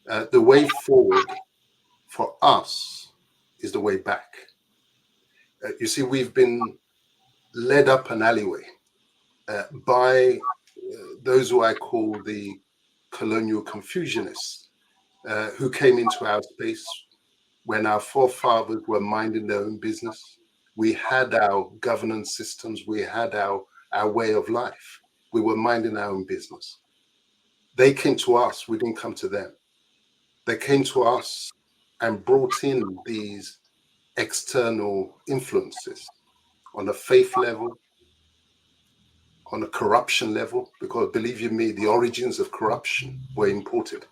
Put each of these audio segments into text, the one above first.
The way forward for us is the way back. You see, we've been led up an alleyway by those who I call the colonial Confucianists, who came into our space when our forefathers were minding their own business. We had our governance systems, we had our way of life. We were minding our own business. They came to us, we didn't come to them. They came to us and brought in these external influences on a faith level, on a corruption level, because believe you me, the origins of corruption were imported.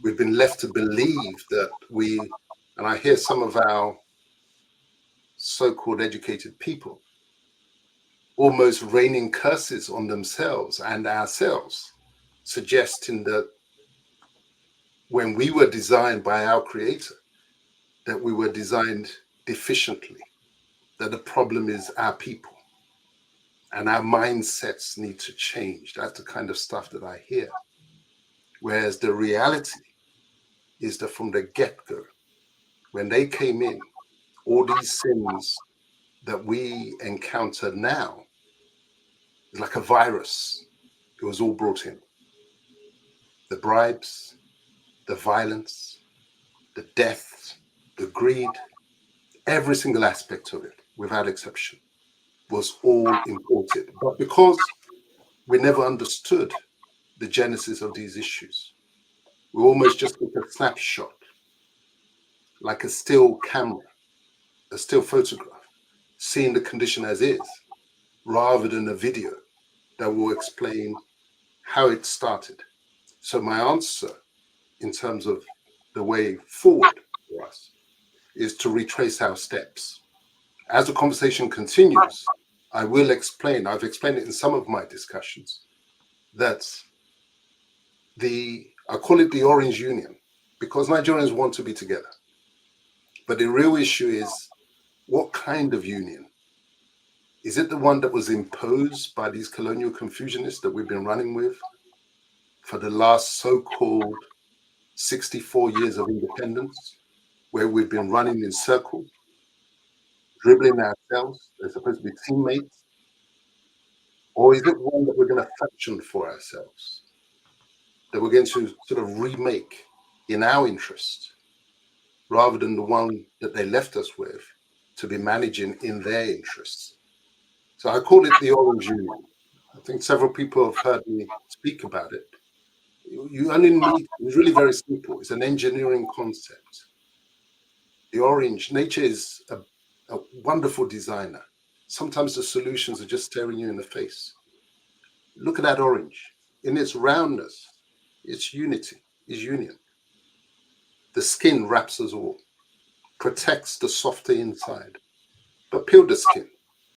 We've been left to believe that and I hear some of our so-called educated people almost raining curses on themselves and ourselves, suggesting that when we were designed by our creator, that we were designed deficiently, that the problem is our people and our mindsets need to change. That's the kind of stuff that I hear. Whereas the reality is that from the get-go, when they came in, all these sins that we encounter now is like a virus. It was all brought in. The bribes, the violence, the death, the greed, every single aspect of it, without exception, was all imported. But because we never understood the genesis of these issues, we almost just took a snapshot, like a still camera, a still photograph, seeing the condition as is, rather than a video that will explain how it started. So my answer in terms of the way forward for us is to retrace our steps. As the conversation continues, I will explain, I've explained it in some of my discussions, that I call it the Orange Union, because Nigerians want to be together. But the real issue is, what kind of union? Is it the one that was imposed by these colonial Confucianists that we've been running with for the last so-called 64 years of independence, where we've been running in circles, dribbling ourselves? They're supposed to be teammates. Or is it one that we're going to function for ourselves, that we're going to sort of remake in our interest, rather than the one that they left us with to be managing in their interests? So I call it the Orange Union. I think several people have heard me speak about it. You only need, it's really very simple. It's an engineering concept. The orange, nature is a wonderful designer. Sometimes the solutions are just staring you in the face. Look at that orange. In its roundness, its unity, its union. The skin wraps us all, protects the softer inside. But peel the skin,